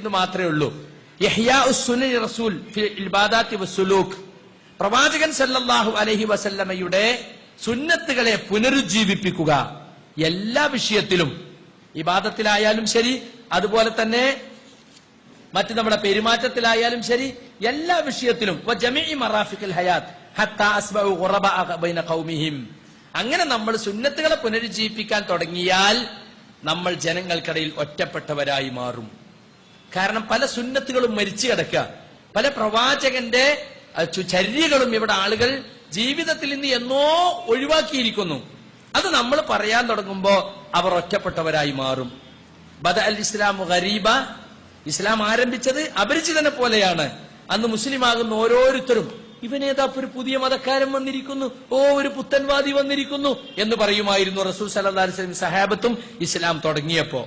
എന്ന് മാത്രമേ ഉള്ളൂ. ഇഹ്യാഉസ് സുന്നനി റസൂൽ ഫിൽ ഇബാദാത്തി വസ്സുലൂക്ക്, പ്രവാചകൻ സല്ലല്ലാഹു അലൈഹി വസല്ലമയുടെ സുന്നത്തുകളെ പുനരുജ്ജീവിപ്പിക്കുക. എല്ലാ വിഷയത്തിലും, ഇബാദത്തിലായാലും ശരി, അതുപോലെ തന്നെ മറ്റ് നമ്മുടെ പെരുമാറ്റത്തിലായാലും ശരി, എല്ലാ വിഷയത്തിലും വജമീഇ മറാഫിഖിൽ ഹയാത്ത് ഹത്താ അസ്ബഉ ഖുറബഅ ബൈന ഖൗമിഹിം. അങ്ങനെ നമ്മൾ സുന്നത്തുകളെ പുനരുജ്ജീവിപ്പിക്കാൻ തുടങ്ങിയാൽ നമ്മൾ ജനങ്ങൾക്കിടയിൽ ഒറ്റപ്പെട്ടവരായി മാറും. കാരണം പല സുന്നത്തുകളും മരിച്ചു കിടക്കുക, പല പ്രവാചകന്റെ ചര്യകളും ഇവിടെ ആളുകൾ ജീവിതത്തിൽ നിന്ന് എന്നോ ഒഴിവാക്കിയിരിക്കുന്നു. അത് നമ്മൾ പറയാൻ തുടങ്ങുമ്പോ അവർ ഒറ്റപ്പെട്ടവരായി മാറും. ബദ അൽ ഇസ്ലാമു ഗരീബ, ഇസ്ലാം ആരംഭിച്ചത് അപരിചിതനെ പോലെയാണ്. അന്ന് മുസ്ലിം ആകുന്ന ഓരോരുത്തരും ഇവനേതാ ഒരു പുതിയ മതക്കാരൻ വന്നിരിക്കുന്നു, ഒരു പുത്തൻവാദി വന്നിരിക്കുന്നു എന്ന് പറയുമായിരുന്നു റസൂൽ സല്ലല്ലാഹു അലൈഹി വസല്ലം സഹാബത്തും ഇസ്ലാം തുടങ്ങിയപ്പോ.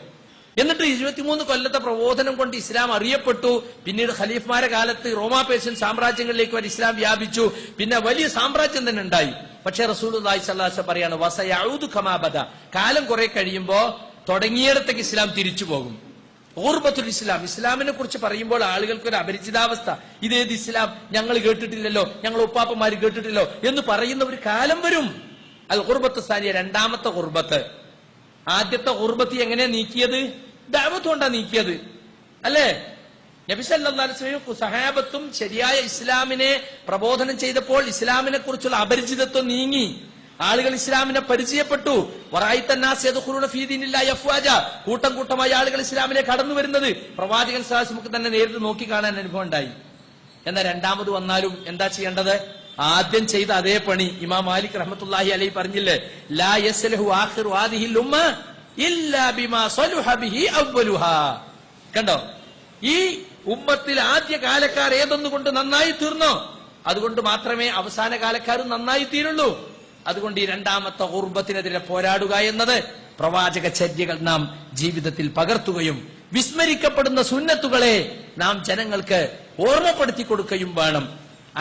എന്നിട്ട് 23 കൊല്ലത്തെ പ്രബോധനം കൊണ്ട് ഇസ്ലാം അറിയപ്പെട്ടു. പിന്നീട് ഖലീഫ്മാരുടെ കാലത്ത് റോമാ പേർഷ്യൻ സാമ്രാജ്യങ്ങളിലേക്ക് വരെ ഇസ്ലാം വ്യാപിച്ചു. പിന്നെ വലിയ സാമ്രാജ്യം തന്നെ ഉണ്ടായി. പക്ഷേ റസൂലുള്ളാഹി സ്വല്ലല്ലാഹു അലൈഹി വസല്ലം പറയാണ് വസയഊദു കമാ ബദ, കാലം കുറെ കഴിയുമ്പോ തുടങ്ങിയിടത്തേക്ക് ഇസ്ലാം തിരിച്ചു പോകും. ഊർബത്തുൽ ഇസ്ലാം, ഇസ്ലാമിനെ കുറിച്ച് പറയുമ്പോൾ ആളുകൾക്ക് ഒരു അപരിചിതാവസ്ഥ. ഇതേത് ഇസ്ലാം, ഞങ്ങൾ കേട്ടിട്ടില്ലല്ലോ, ഞങ്ങൾ ഉപ്പാപ്പന്മാര് കേട്ടിട്ടില്ലോ എന്ന് പറയുന്ന ഒരു കാലം വരും. അൽ ഖുർബത്ത് സാനിയ, രണ്ടാമത്തെ ഖുർബത്ത്. ആദ്യത്തെ ഖുർബത്ത് എങ്ങനെയാ നീക്കിയത്? ദഅവത്ത് കൊണ്ടാ നീക്കിയത്, അല്ലേ? നബി സല്ലല്ലാഹു അലൈഹി വസല്ലം സഹാബത്തും ശരിയായ ഇസ്ലാമിനെ പ്രബോധനം ചെയ്തപ്പോൾ ഇസ്ലാമിനെ കുറിച്ചുള്ള അപരിചിതത്വം നീങ്ങി, ആളുകൾ ഇസ്ലാമിനെ പരിചയപ്പെട്ടു. കൂട്ടം കൂട്ടമായി ആളുകൾ ഇസ്ലാമിനെ കടന്നു വരുന്നത് പ്രവാചകൻ സല്ലല്ലാഹു അലൈഹി വസല്ലം തന്നെ നേരിട്ട് നോക്കി കാണാൻ അനുഭവം ഉണ്ടായി. എന്നാൽ രണ്ടാമത് വന്നാലും എന്താ ചെയ്യേണ്ടത്? ആദ്യം ചെയ്ത അതേ പണി ഇമാം മാലിക് റഹ്മത്തുള്ളാഹി അലൈഹി പറഞ്ഞില്ലേ, ലാ യസ്ലഹു ആഖിറു ഹാദിഹിൽ ഉമ്മ ഇല്ലാ ബിമാ സലഹ ബിഹി അവ്വലുഹാ. കണ്ടോ, ഈ ഉമ്മത്തിൽ ആദ്യ കാലക്കാർ ഏതൊന്നുകൊണ്ട് നന്നായി തീർന്നോ അതുകൊണ്ട് മാത്രമേ അവസാന കാലക്കാരും നന്നായി തീരുള്ളൂ. അതുകൊണ്ട് ഈ രണ്ടാമത്തെ ഖുർബത്തിനെതിരെ പോരാടുക എന്നത് പ്രവാചക ചര്യകൾ നാം ജീവിതത്തിൽ പകർത്തുകയും വിസ്മരിക്കപ്പെടുന്ന സുന്നത്തുകളെ നാം ജനങ്ങൾക്ക് ഓർമ്മപ്പെടുത്തി കൊടുക്കുകയും വേണം.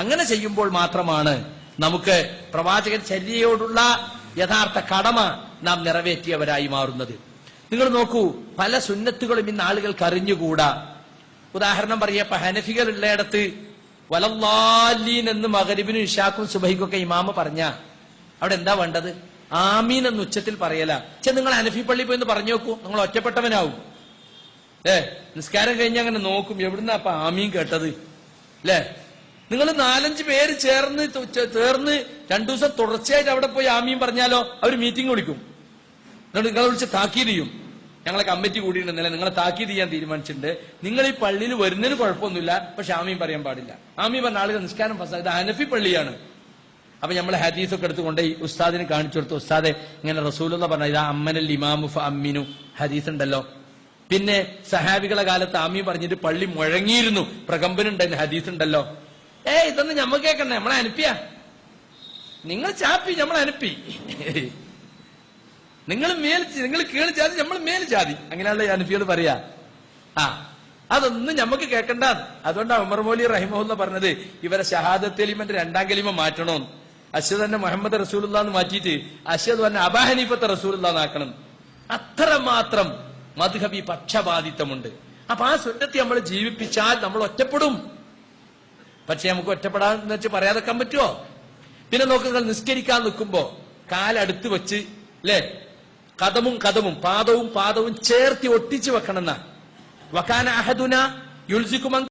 അങ്ങനെ ചെയ്യുമ്പോൾ മാത്രമാണ് നമുക്ക് പ്രവാചകൻ ചര്യയോടുള്ള യഥാർത്ഥ കടമ നാം നിറവേറ്റിയവരായി മാറുന്നത്. നിങ്ങൾ നോക്കൂ, പല സുന്നത്തുകളും ഇന്ന് ആളുകൾക്ക് അറിഞ്ഞുകൂടാ. ഉദാഹരണം പറയപ്പ, ഹനഫികൾ ഉള്ളയിടത്ത് വലല്ലാലീൻ എന്ന് മഗ്രിബിനും ഇശാക്കും സുബഹിക്കൊക്കെ ഇമാമ പറഞ്ഞ അവിടെ എന്താ വേണ്ടത്? ആമീൻ എന്ന് ഉച്ചത്തിൽ പറയല. നിങ്ങൾ ഹനഫി പള്ളി പോയി പറഞ്ഞു നോക്കൂ, നിങ്ങൾ ഒറ്റപ്പെട്ടവനാവും. നിസ്കാരം കഴിഞ്ഞ് അങ്ങനെ നോക്കും, എവിടുന്ന അപ്പൊ ആമീൻ കേട്ടത്? അല്ലേ? നിങ്ങൾ 4-5 പേര് ചേർന്ന് 2 ദിവസം തുടർച്ചയായിട്ട് അവിടെ പോയി ആമീൻ പറഞ്ഞാലോ അവർ മീറ്റിംഗ് വിളിക്കും. എന്നിട്ട് നിങ്ങളെ വിളിച്ച് താക്കീത് ചെയ്യും. ഞങ്ങളെ കമ്മിറ്റി കൂടിയിട്ടുണ്ടെന്നല്ലേ, നിങ്ങളെ താക്കീത് ചെയ്യാൻ തീരുമാനിച്ചിട്ടുണ്ട്. നിങ്ങൾ ഈ പള്ളിയിൽ വരുന്നതിന് കുഴപ്പമൊന്നുമില്ല, പക്ഷെ ആമീൻ പറയാൻ പാടില്ല. ആമീൻ പറഞ്ഞ ആളുകൾ നിസ്കാരം ഫസാ. ഇത് ഹനഫി പള്ളിയാണ്. അപ്പൊ നമ്മൾ ഹദീസൊക്കെ എടുത്തുകൊണ്ട് ഈ ഉസ്താദിന് കാണിച്ചു കൊടുത്തു. ഉസ്താദെ, ഇങ്ങനെ റസൂലുള്ള പറഞ്ഞ ഇതാ അമ്മനൽ ഇമാമു ഫഅമ്മിനു ഹദീസ് ഉണ്ടല്ലോ. പിന്നെ സഹാബികളെ കാലത്ത് ആമീൻ പറഞ്ഞിട്ട് പള്ളി മുഴങ്ങിയിരുന്നു, പ്രകമ്പനുണ്ടായിരുന്നു, ഹദീസ് ഉണ്ടല്ലോ. ഇതൊന്നും ഞമ്മ കേൾക്കണ്ടേ, നമ്മളെ അനുപ്പിയാ. നിങ്ങൾ ചാപ്പി, നമ്മളെ അനുപ്പി. നിങ്ങൾ കീഴ് ജാതി, നമ്മൾ മേൽ ജാതി, അങ്ങനെയുള്ള അനുപ്പികൾ പറയാ. അതൊന്നും ഞമ്മക്ക് കേൾക്കണ്ട. അതുകൊണ്ടാണ് ഉമർ മൗലവി റഹിമഹുല്ല പറഞ്ഞത് ഇവരെ ഷഹാദത്ത് കലിമന്റെ 2ാം കലിമ മാറ്റണോന്ന്. അശ്ഹദു അന്ന മുഹമ്മദ് റസൂലുള്ളാഹ് എന്ന് മാറ്റിയിട്ട് അശ്ഹദു അന്ന അബൂ ഹനീഫത്തെ റസൂലുള്ളാഹ് എന്നാക്കണം. അത്രമാത്രം മദ്ഹബി പക്ഷപാതിത്വമുണ്ട്. അപ്പൊ ആ സുന്നത്ത് നമ്മൾ ജീവിപ്പിച്ചാൽ നമ്മൾ ഒറ്റപ്പെടും. പക്ഷെ നമുക്ക് ഒറ്റപ്പെടാന്ന് വെച്ച് പറയാതെക്കാൻ പറ്റുമോ? പിന്നെ നോക്കുക, നിസ്കരിക്കാൻ നിൽക്കുമ്പോ കാലടുത്ത് വെച്ച്, അല്ലേ, കദമും പാദവും ചേർത്തി ഒട്ടിച്ചു വെക്കണം. വകാന അഹദുന യുൽസികുമൻ